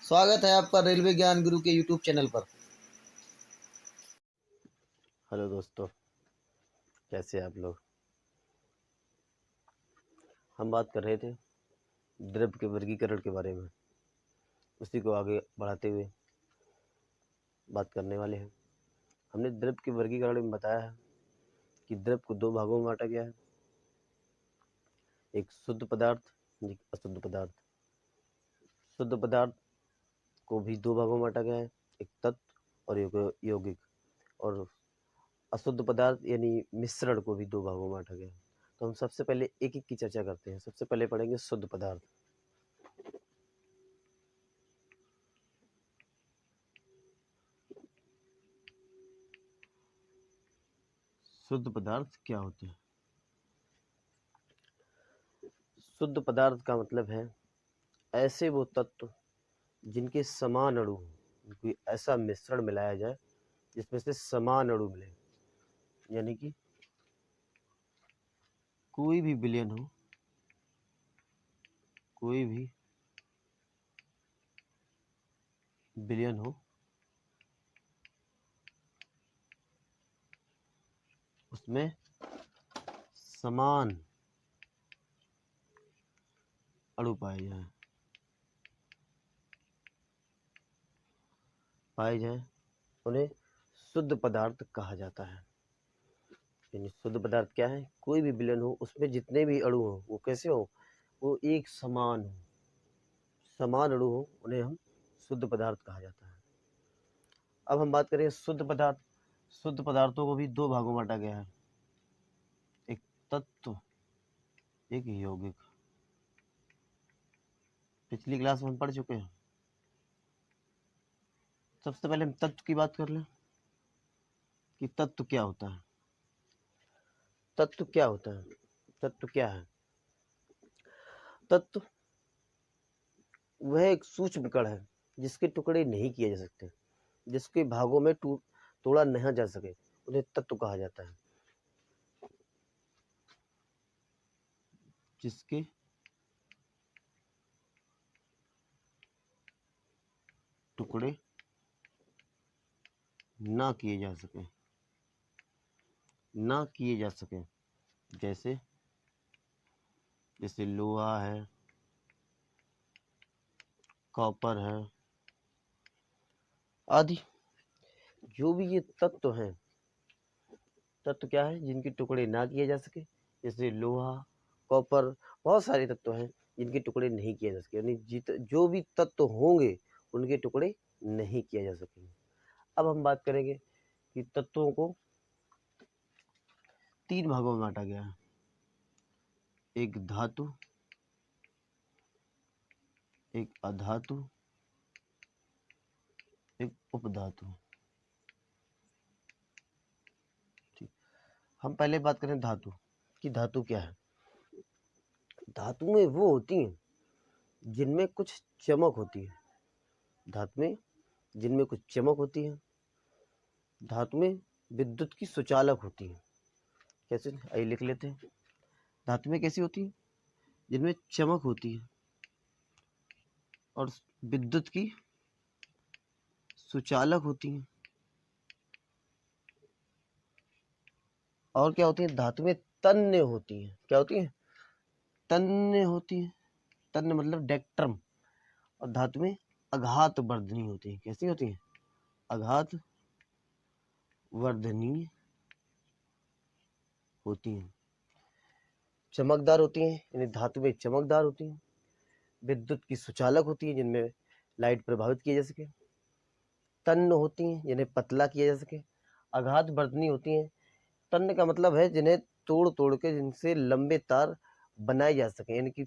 स्वागत है आपका रेलवे ज्ञान गुरु के यूट्यूब चैनल पर। हेलो दोस्तों, कैसे हैं आप लोग। हम बात कर रहे थे द्रव्य के वर्गीकरण के बारे में, उसी को आगे बढ़ाते हुए बात करने वाले हैं। हमने द्रव्य के वर्गीकरण में बताया है कि द्रव्य को दो भागों में बांटा गया है, एक शुद्ध पदार्थ, एक अशुद्ध पदार्थ। शुद्ध पदार्थ को भी दो भागों में बांटा गया है, एक तत्व और एक यौगिक। और अशुद्ध पदार्थ यानी मिश्रण को भी दो भागों में बांटा गया है। तो हम सबसे पहले एक एक की चर्चा करते हैं। सबसे पहले पढ़ेंगे शुद्ध पदार्थ। शुद्ध पदार्थ क्या होते हैं? शुद्ध पदार्थ का मतलब है ऐसे वो तत्व जिनके समान अणु हो, कोई ऐसा मिश्रण मिलाया जाए जिसमें से समान अणु मिले, यानी कि कोई भी विलयन हो, कोई भी विलयन हो उसमें समान अणु पाए जाए उन्हें शुद्ध पदार्थ कहा जाता है। यानी शुद्ध पदार्थ क्या है? कोई भी विलयन हो उसमें जितने भी अणु हो वो कैसे हो? वो एक समान हो, समान अणु हो, उन्हें हम शुद्ध पदार्थ कहा जाता है। अब हम बात करें शुद्ध पदार्थ। शुद्ध पदार्थों को भी दो भागों में बांटा गया है, एक तत्व, एक यौगिक। पिछली क्लास में हम पढ़ चुके हैं। सबसे पहले हम तत्व की बात कर लें कि तत्व क्या होता है। तत्व क्या होता है? तत्व क्या है? तत्व वह एक सूक्ष्म कण है जिसके टुकड़े नहीं किए जा सकते, जिसके भागों में तोड़ा नहीं जा सके, उन्हें तत्व कहा जाता है। जिसके टुकड़े ना किए जा सके, ना किए जा सके, जैसे जैसे लोहा है, कॉपर है आदि। जो भी ये तत्व हैं, तत्व क्या है? जिनके टुकड़े ना किए जा सके, जैसे लोहा, कॉपर, बहुत सारे तत्व हैं जिनके टुकड़े नहीं किए जा सके। यानी जो भी तत्व होंगे उनके टुकड़े नहीं किए जा सकेंगे। अब हम बात करेंगे कि तत्वों को तीन भागों में बांटा गया है, एक धातु, एक अधातु, एक उपधातु। ठीक, हम पहले बात करें धातु कि धातु क्या है। धातुएं वो होती हैं जिनमें कुछ चमक होती है। धातु में जिनमें कुछ चमक होती है। धातु में विद्युत की सुचालक होती है। कैसे? आइए लिख लेते हैं। धातु में कैसी होती है? जिनमें चमक होती है और विद्युत की सुचालक होती है। और क्या होती है? धातु में तन्य होती है। क्या होती है? तन्य होती है। तन्य मतलब डेक्ट्रम। और धातु में आघात वर्धनी होती है। कैसी होती है? आघात वर्धनीय होती हैं। चमकदार होती हैं, यानी धातु में चमकदार होती हैं। विद्युत की सुचालक होती है, जिनमें लाइट प्रभावित किया जा सके। तन्य होती हैं, जिन्हें पतला किया जा सके। आघात वर्धनी होती हैं। तन्य का मतलब है जिन्हें तोड़ तोड़ के जिनसे लंबे तार बनाए जा सके, यानी कि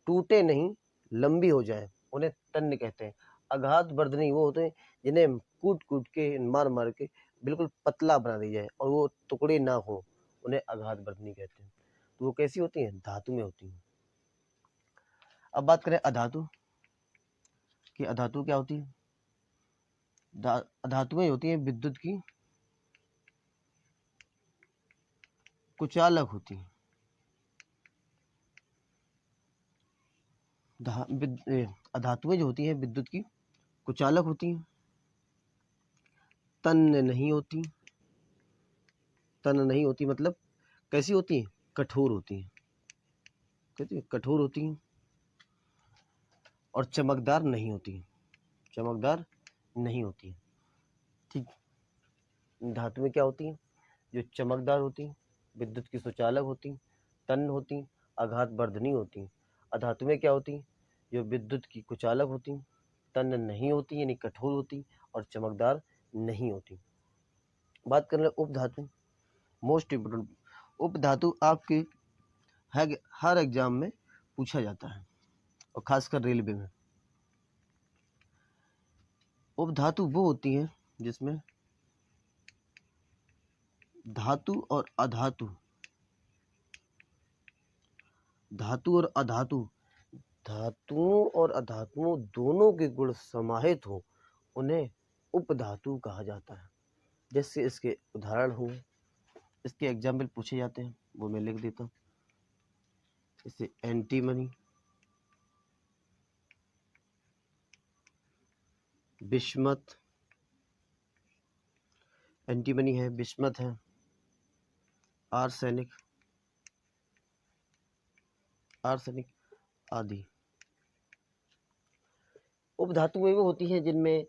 टूटे नहीं, लंबी हो जाए, उन्हें तन्य कहते हैं। आघात वर्धनी वो होते हैं जिन्हें कूट कूट के, मार मार के बिल्कुल पतला बना दिया जाए और वो टुकड़े ना हो, उन्हें आघात वर्धनी कहते हैं। तो वो कैसी होती हैं? धातु में होती हैं। अब बात करें अधातु कि अधातु क्या होती है। अधातुएं होती हैं विद्युत की कुचालक होती हैं। अधातुएं जो होती हैं विद्युत की कुचालक होती हैं, तन्य नहीं होती। तन्य नहीं होती मतलब कैसी होती हैं? कठोर होती हैं। कहती हैं कठोर होती हैं और चमकदार नहीं होती हैं। चमकदार नहीं होती हैं। ठीक। धातु में क्या होती हैं? जो चमकदार होती हैं, विद्युत की सुचालक होती हैं, तन्य होती हैं, आघात वर्धनी होती हैं। अधातु में क्या होती हैं? जो विद्युत की कुचालक होती हैं, तन्य नहीं होती यानी कठोर होती और चमकदार नहीं होती। बात कर रहे हैं उपधातु, मोस्ट इम्पोर्टेंट। उपधातु आपके हर एग्जाम में पूछा जाता है और खासकर रेलवे में। उपधातु वो होती हैं जिसमें धातु और अधातु, धातु और अधातु, धातुओं और अधातुओं दोनों के गुण समाहित हो, उन्हें उपधातु कहा जाता है। जैसे इसके उदाहरण हुए, इसके एग्जाम्पल पूछे जाते हैं, वो मैं लिख देता हूँ। जैसे एंटीमनी, बिस्मथ, एंटीमनी है, बिस्मथ है, आर्सेनिक, आर्सेनिक आदि। उपधातुएं वो होती हैं जिनमें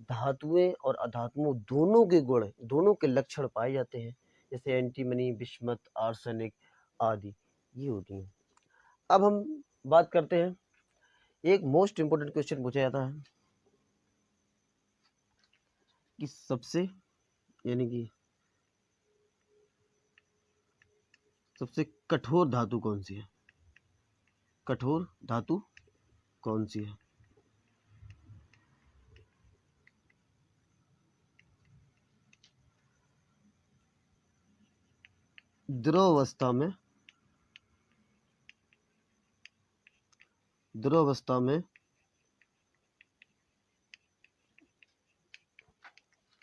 धातुएं और अधातुओं दोनों के गुण, दोनों के लक्षण पाए जाते हैं। जैसे एंटीमनी, बिस्मथ, आर्सेनिक आदि ये होती हैं। अब हम बात करते हैं, एक मोस्ट इंपोर्टेंट क्वेश्चन पूछा जाता है कि सबसे कठोर धातु कौन सी है? कठोर धातु कौन सी है? द्रव अवस्था में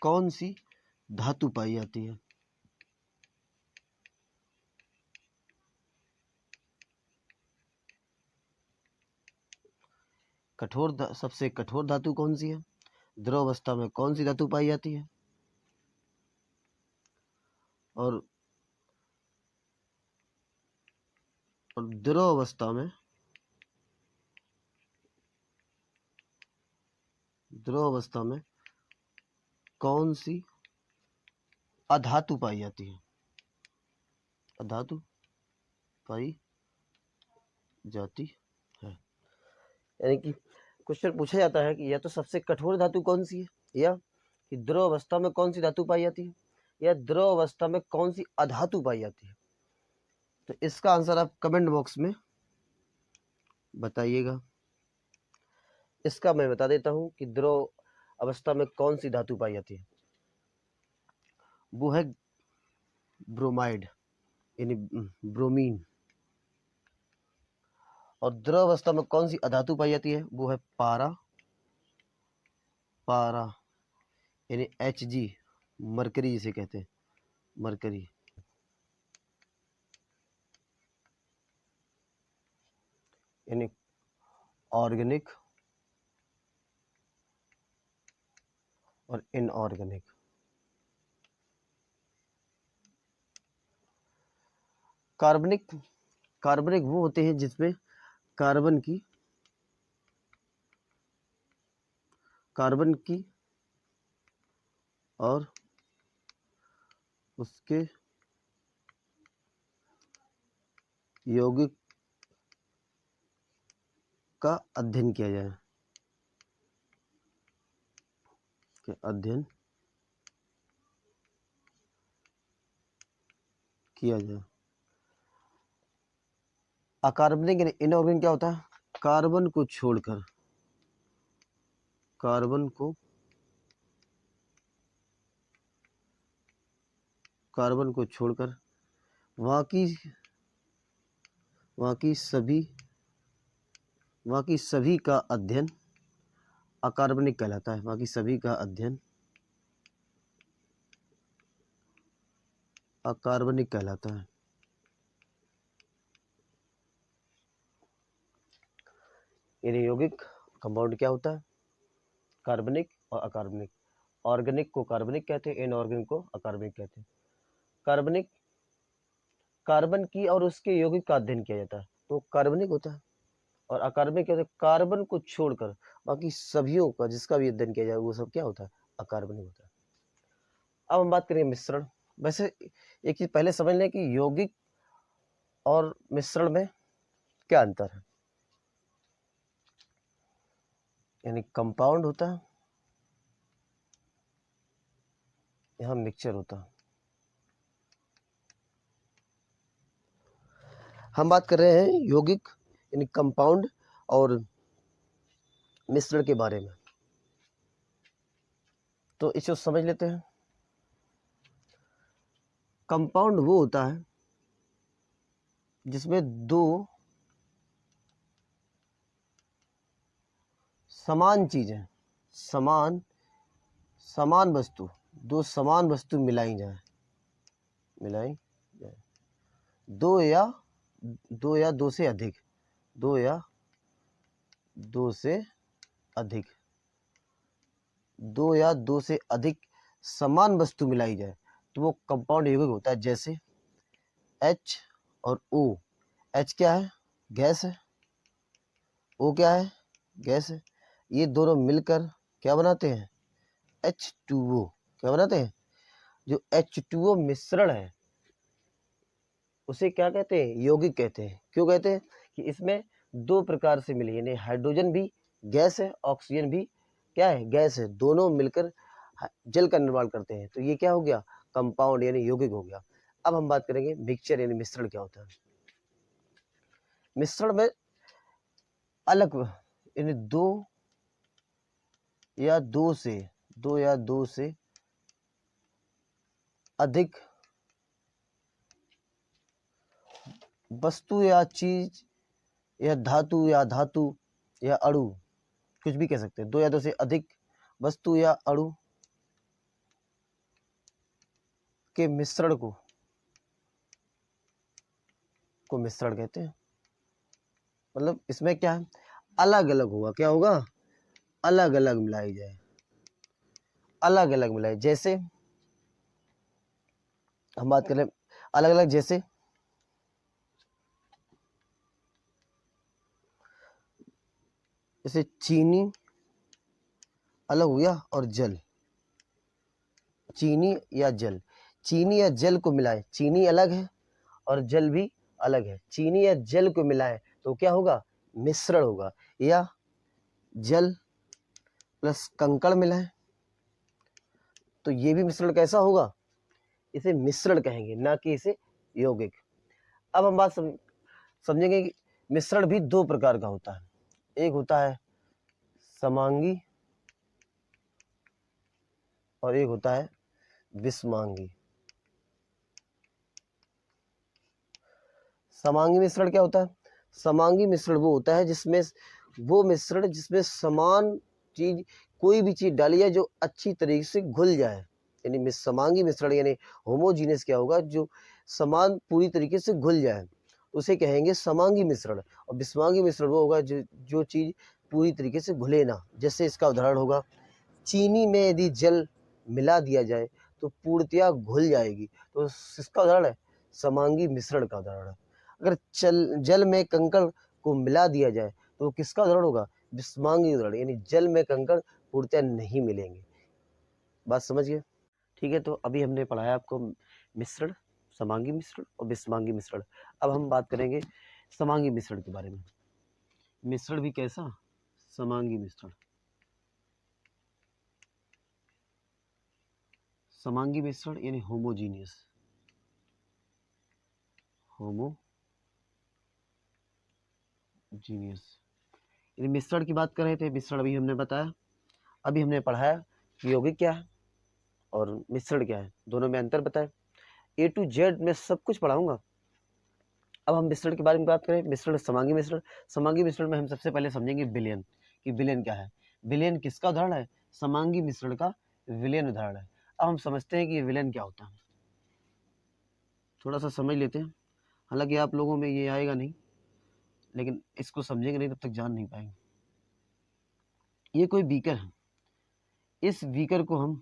कौन सी धातु पाई जाती है? सबसे कठोर धातु कौन सी है? द्रव अवस्था में कौन सी धातु पाई जाती है? और द्रव अवस्था में कौन सी अधातु पाई जाती है? अधातु पाई जाती है। यानी कि क्वेश्चन पूछा जाता है कि या तो सबसे कठोर धातु कौन सी है, या कि द्रव अवस्था में कौन सी धातु पाई जाती है, या द्रव अवस्था में कौन सी अधातु पाई जाती है। तो इसका आंसर आप कमेंट बॉक्स में बताइएगा। इसका मैं बता देता हूं कि द्रव अवस्था में कौन सी धातु पाई जाती है। वो है ब्रोमाइड यानी ब्रोमीन। और द्रव अवस्था में कौन सी अधातु पाई जाती है? वो है पारा यानी Hg, मरकरी जिसे कहते हैं, मरकरी। यानी ऑर्गेनिक और इनऑर्गेनिक। कार्बनिक वो होते हैं जिसमें कार्बन की और उसके यौगिक का अध्ययन किया जाए, अकार्बनिक यानी इनऑर्गेनिक क्या होता है? कार्बन को छोड़कर बाकी सभी का अध्ययन अकार्बनिक कहलाता है। बाकी सभी का अध्ययन अकार्बनिक कहलाता है। यानी यौगिक कंपाउंड क्या होता है? कार्बनिक और अकार्बनिक। ऑर्गेनिक को कार्बनिक कहते हैं, इनऑर्गेनिक को अकार्बनिक कहते हैं। कार्बनिक कार्बन की और उसके यौगिक का अध्ययन किया जाता है तो कार्बनिक होता है, और अकार्बनिक क्या होता है, कार्बन को छोड़कर बाकी सभीयों का जिसका भी अध्ययन किया जाए वो सब क्या होता है, अकार्बनिक होता है। अब हम बात करेंगे मिश्रण। वैसे एक चीज पहले समझ लें कि यौगिक और मिश्रण में क्या अंतर है। यानी कंपाउंड होता है, यहाँ मिक्सचर होता है। हम बात कर रहे हैं यौगिक यानी कंपाउंड और मिश्रण के बारे में, तो इसे समझ लेते हैं। कंपाउंड वो होता है जिसमें दो समान चीजें, समान वस्तु, दो समान वस्तु मिलाई जाए, दो या दो से अधिक, दो या दो से अधिक, दो या दो से अधिक समान वस्तु मिलाई जाए तो वो कंपाउंड यौगिक होता है। जैसे H और O। H क्या है, गैस है, O क्या है, गैस है। ये दोनों मिलकर क्या बनाते हैं, H2O। क्या बनाते हैं, जो H2O मिश्रण है उसे क्या कहते हैं, यौगिक कहते हैं। क्यों कहते हैं कि इसमें दो प्रकार से मिले, यानी हाइड्रोजन भी गैस है, ऑक्सीजन भी क्या है, गैस है, दोनों मिलकर जल का निर्माण करते हैं तो ये क्या हो गया, कंपाउंड यानी यौगिक हो गया। अब हम बात करेंगे मिक्सचर यानी मिश्रण क्या होता है। मिश्रण में अलग यानी दो या दो से अधिक वस्तु या चीज या धातु या अणु, कुछ भी कह सकते हैं, दो या दो से अधिक वस्तु या अणु के मिश्रण को मिश्रण कहते हैं। मतलब इसमें क्या है, अलग अलग होगा, क्या होगा, अलग अलग मिलाई जाए, अलग अलग मिलाए। जैसे हम बात करें अलग अलग, जैसे चीनी अलग हो गया और जल, चीनी या जल को मिलाए, चीनी अलग है और जल भी अलग है, चीनी या जल को मिलाए तो क्या होगा, मिश्रण होगा। या जल प्लस कंकड़ मिलाए तो ये भी मिश्रण कैसा होगा, इसे मिश्रण कहेंगे, ना कि इसे यौगिक। अब हम बात समझेंगे कि मिश्रण भी दो प्रकार का होता है, एक होता है समांगी और एक होता है विषमांगी। समांगी मिश्रण क्या होता है, समांगी मिश्रण वो होता है जिसमें समान चीज, कोई भी चीज डाली जाए जो अच्छी तरीके से घुल जाए। यानी समांगी मिश्रण यानी होमोजीनियस क्या होगा, जो समान पूरी तरीके से घुल जाए उसे कहेंगे समांगी मिश्रण। और विषमांगी मिश्रण वो होगा जो चीज पूरी तरीके से घुले ना। जैसे इसका उदाहरण होगा, चीनी में यदि जल मिला दिया जाए तो पूर्णतया घुल जाएगी, तो इसका उदाहरण है समांगी मिश्रण का उदाहरण है। अगर जल में कंकड़ को मिला दिया जाए तो किसका उदाहरण होगा, विषमांगी उदाहरण, यानी जल में कंकड़ पूर्णतया नहीं मिलेंगे। बात समझ गए, ठीक है। तो अभी हमने पढ़ाया आपको मिश्रण, समांगी मिश्रण और विषमांगी मिश्रण। अब हम बात करेंगे समांगी मिश्रण के बारे में। मिश्रण भी कैसा, समांगी मिश्रण। समांगी मिश्रण यानी होमोजीनियस, यानी मिश्रण की बात कर रहे थे, मिश्रण अभी हमने बताया। अभी हमने पढ़ाया कि यौगिक क्या है और मिश्रण क्या है, दोनों में अंतर बताए। A to Z में सब कुछ पढ़ाऊंगा। अब हम मिश्रण के बारे में बात करें, मिश्रण समांगी मिश्रण। समांगी मिश्रण में हम सबसे पहले समझेंगे विलयन, कि विलयन क्या है। विलयन किसका उदाहरण है, समांगी मिश्रण का विलयन उदाहरण है। अब हम समझते हैं कि विलयन क्या होता है, थोड़ा सा समझ लेते हैं। हालांकि आप लोगों में ये आएगा नहीं, लेकिन इसको समझेंगे नहीं तब तक जान नहीं पाएंगे। ये कोई बीकर है, इस बीकर को हम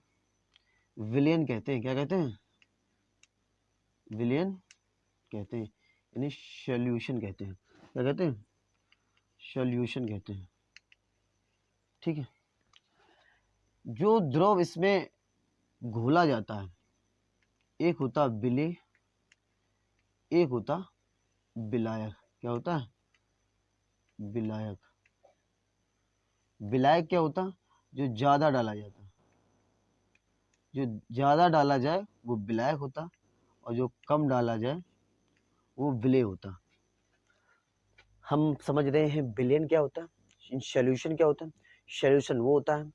विलयन कहते हैं। क्या कहते हैं? विलयन कहते हैं, यानी सॉल्यूशन कहते हैं। क्या कहते हैं? सॉल्यूशन कहते हैं। ठीक है। जो द्रव इसमें घोला जाता है, एक होता विलेय, एक होता विलायक। क्या होता है? विलायक। विलायक क्या होता? जो ज्यादा डाला जाता, जो ज्यादा डाला जाए वो विलायक होता, और जो कम डाला जाए वो विलेय होता। हम समझ रहे हैं विलयन क्या होता है, सॉल्यूशन क्या होता है। सॉल्यूशन वो होता है,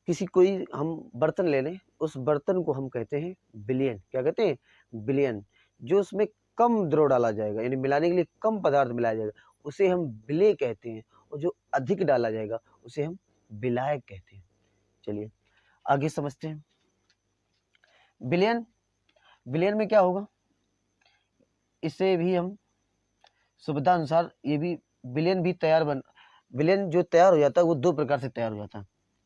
किसी कोई हम बर्तन ले लें, उस बर्तन को हम कहते हैं विलयन। क्या कहते हैं? विलयन। जो उसमें कम द्रव डाला जाएगा, यानी मिलाने के लिए कम पदार्थ मिलाया जाएगा, उसे हम विलेय कहते हैं, और जो अधिक डाला जाएगा उसे हम विलायक कहते हैं। चलिए आगे समझते हैं। विलयन, विलयन में क्या होगा, इसे भी हम सुविधा अनुसार, ये भी विलयन भी विलयन जो तैयार हो जाता है वो दो प्रकार से तैयार हो जाता है।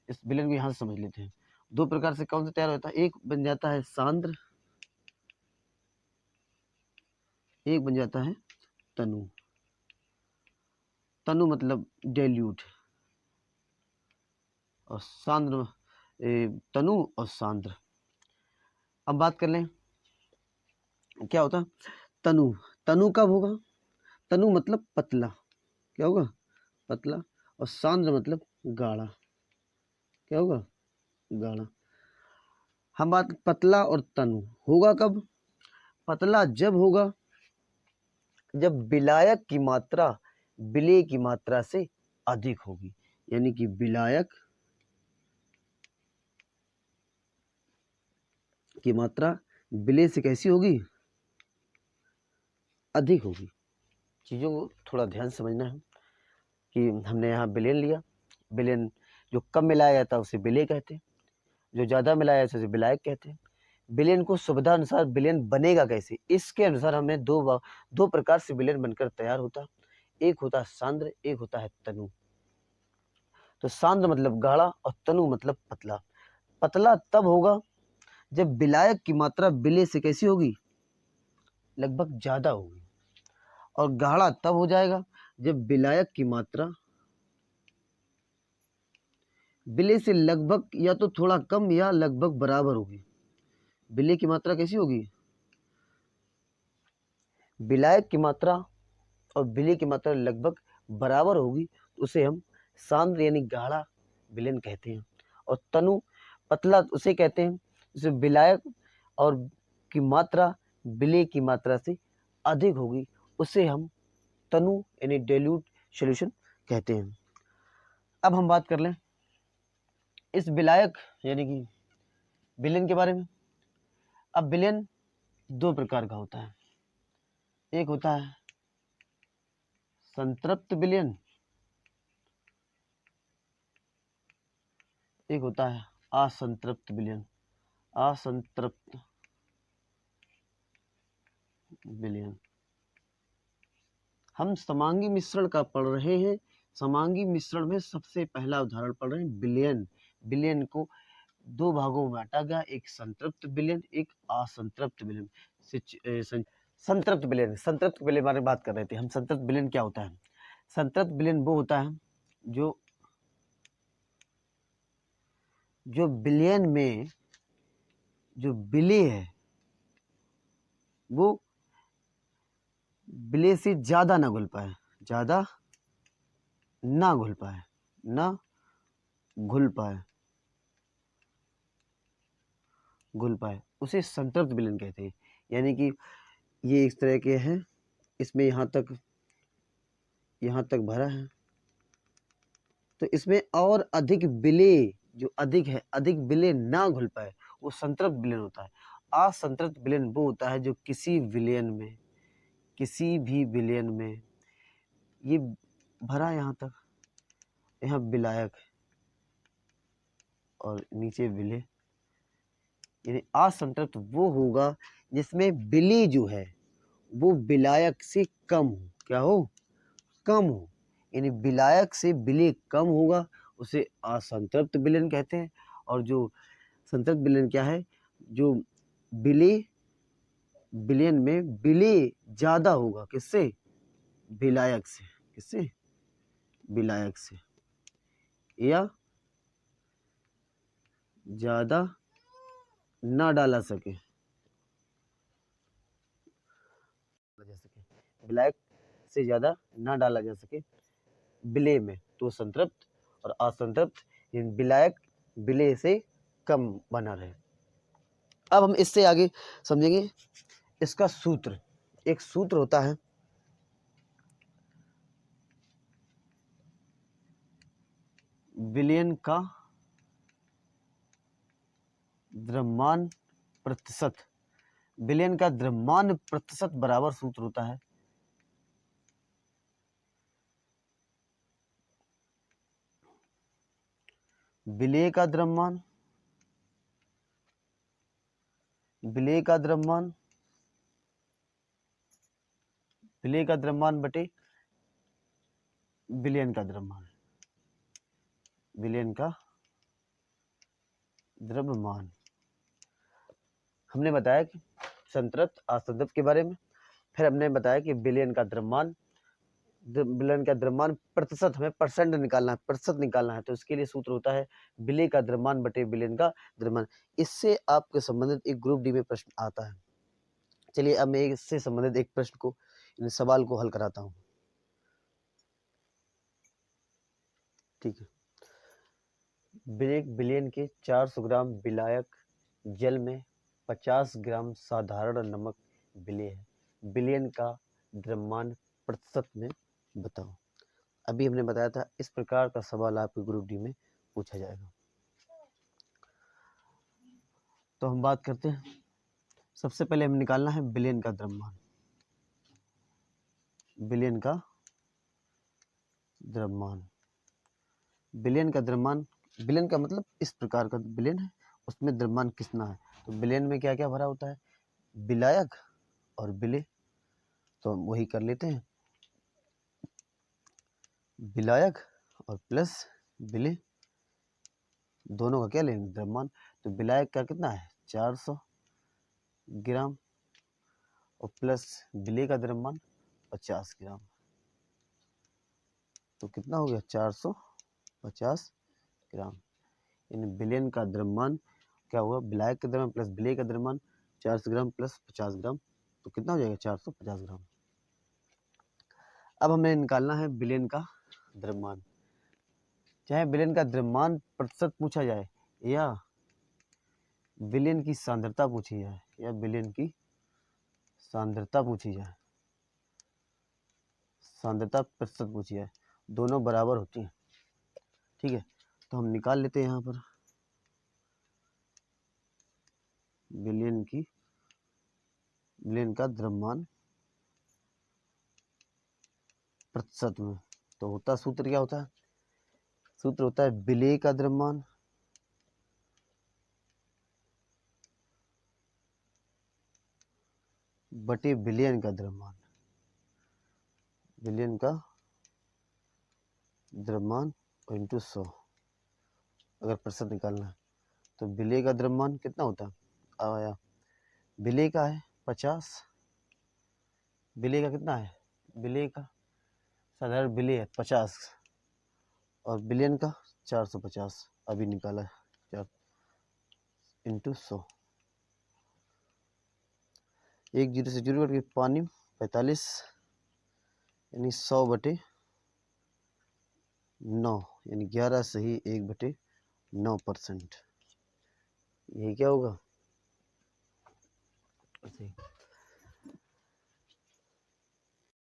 इस विलयन को यहाँ से समझ लेते हैं। दो प्रकार से कौन सा तैयार होता है? एक बन जाता है सांद्र, एक बन जाता है तनु। तनु मतलब डेल्यूट, और सांद्र तनु और सांद्र। अब बात कर लें क्या होता है तनु। तनु कब होगा? तनु मतलब पतला। क्या होगा? पतला। और सांद्र मतलब गाढ़ा। क्या होगा? गाढ़ा। हम बात पतला और तनु होगा कब? पतला जब होगा जब विलायक की मात्रा विलेय की मात्रा से अधिक होगी, यानी कि विलायक की मात्रा विलेय से कैसी होगी? अधिक होगी। चीज़ों को थोड़ा ध्यान से समझना है कि हमने यहाँ विलयन लिया। विलयन जो कम मिलाया जाता है उसे विलेय कहते हैं, जो ज़्यादा मिलाया जाता है उसे विलायक कहते हैं। विलयन को सुविधा अनुसार विलयन बनेगा कैसे, इसके अनुसार हमें दो प्रकार से विलयन बनकर तैयार होता है। एक होता है सांद्र, एक होता है तनु। तो सांद्र मतलब गाढ़ा और तनु मतलब पतला। पतला तब होगा जब विलायक की मात्रा विलेय से कैसी होगी? लगभग ज्यादा होगी। और गाढ़ा तब हो जाएगा जब विलायक की मात्रा विलेय से लगभग या तो थोड़ा कम या लगभग बराबर होगी। विलेय की मात्रा कैसी होगी? विलायक की मात्रा और विलेय की मात्रा लगभग बराबर होगी, तो उसे हम सांद्र यानी गाढ़ा विलयन कहते हैं। और तनु पतला उसे कहते हैं जिसे विलायक और की मात्रा विलेय की मात्रा से अधिक होगी, उसे हम तनु यानी डेल्यूट सॉल्यूशन कहते हैं। अब हम बात कर लें इस विलायक यानी कि विलयन के बारे में। अब विलयन दो प्रकार का होता है। एक होता है संतृप्त विलयन, एक होता है असंतृप्त विलयन। असंतृप्त विलयन। हम समांगी मिश्रण का पढ़ रहे हैं। समांगी मिश्रण में सबसे पहला उदाहरण पढ़ रहे हैं विलयन। विलयन को दो भागों में बांटा गया, एक संतृप्त विलयन, एक असंतृप्त विलयन। संतृप्त विलयन, संतृप्त विलयन बारे में बात कर रहे थे हम। संतृप्त विलयन क्या होता है? संतृप्त विलयन वो होता है जो विलयन में जो विलेय है वो विलेय से ज्यादा ना घुल पाए, ज्यादा ना घुल पाए, ना घुल पाए, घुल पाए, उसे संतृप्त विलयन कहते हैं। यानी कि ये इस तरह के हैं, इसमें यहाँ तक भरा है, तो इसमें और अधिक विलेय जो अधिक है, अधिक विलेय ना घुल पाए, वो संतृप्त विलयन होता है। असंतृप्त विलयन वो होता है जो किसी भी विलयन में ये भरा यहाँ तक, यहाँ विलायक और नीचे विलेय, यानी असंतृप्त वो होगा जिसमें विलेय जो है वो विलायक से कम हो। क्या हो? कम हो। यानी विलायक से विलेय कम होगा उसे असंतृप्त विलयन कहते हैं। और जो संतृप्त विलयन क्या है, जो विलेय विलयन में विलेय ज्यादा होगा, किससे? विलायक से। किससे? विलायक से, या ज्यादा ना डाला सके, विलायक से ज्यादा ना डाला जा सके विलेय में, तो संतृप्त और असंतृप्त विलायक विलेय से कम बना रहे। अब हम इससे आगे समझेंगे इसका सूत्र। एक सूत्र होता है विलयन का द्रव्यमान प्रतिशत। विलयन का द्रव्यमान प्रतिशत बराबर सूत्र होता है विलेय का द्रव्यमान, विलेय का द्रव्यमान, विलेय का द्रव्यमान बटे विलयन का द्रव्यमान, विलयन का द्रव्यमान। हमने बताया कि संतृप्त असंतृप्त के बारे में, फिर हमने बताया कि विलयन का द्रव्यमान, विलयन का द्रव्यमान प्रतिशत, हमें परसेंट निकालना है, प्रतिशत निकालना है, तो इसके लिए सूत्र होता है विलेय का द्रव्यमान बटे विलयन का द्रव्यमान। इससे आपके संबंधित एक ग्रुप डी में प्रश्न आता है। चलिए अब मैं इससे संबंधित एक प्रश्न को, सवाल को हल कराता हूँ। ठीक है, विलयन के 400 ग्राम विलायक जल में 50 ग्राम साधारण नमक विलेय है, विलयन का द्रव्यमान प्रतिशत में बताओ। अभी हमने बताया था इस प्रकार का सवाल आपके ग्रुप डी में पूछा जाएगा। तो हम बात करते हैं, सबसे पहले हमें निकालना है विलयन का द्रव्यमान। विलयन का द्रव्यमान, विलयन का द्रव्यमान, विलयन का मतलब इस प्रकार का विलयन है, उसमें द्रव्यमान कितना है। तो विलयन में क्या क्या भरा होता है, विलायक और विलेय। तो हम वही कर लेते हैं, विलायक और प्लस विलेय, दोनों का क्या लेंगे, द्रव्यमान। तो विलायक का कितना है 400 ग्राम और प्लस विलेय का द्रव्यमान 50 ग्राम, तो कितना हो गया 450 ग्राम। इन विलयन का द्रव्यमान क्या हुआ, विलायक का द्रव्यमान प्लस विलेय का द्रव्यमान 400 ग्राम प्लस 50 ग्राम, तो कितना हो जाएगा 450 ग्राम। अब हमें निकालना है विलयन का द्रव्यमान। चाहे विलयन का द्रव्यमान प्रतिशत पूछा जाए या विलयन की सांद्रता पूछी जाए, या विलयन की सांद्रता पूछी जाए, सांद्रता प्रतिशत पूछी जाए, दोनों बराबर होती हैं। ठीक है, तो हम निकाल लेते हैं यहाँ पर विलयन का द्रव्यमान प्रतिशत में। तो होता सूत्र क्या होता है, सूत्र होता है विलेय का द्रव्यमान बटे विलयन का द्रव्यमान, विलयन का द्रव्यमान इंटू 100 अगर प्रतिशत निकालना है। तो विलेय का द्रव्यमान कितना होता है, आया विलेय का है 50, विलेय का कितना है, विलेय का साधारण विलेय है 50 और विलयन का 450 अभी निकाला है, 4 इंटू 100, 1 जीरो से जीरो करके पानी 45 यानी 100 बटे 9 यानी 11 सही 1 बटे 9%। यही क्या होगा,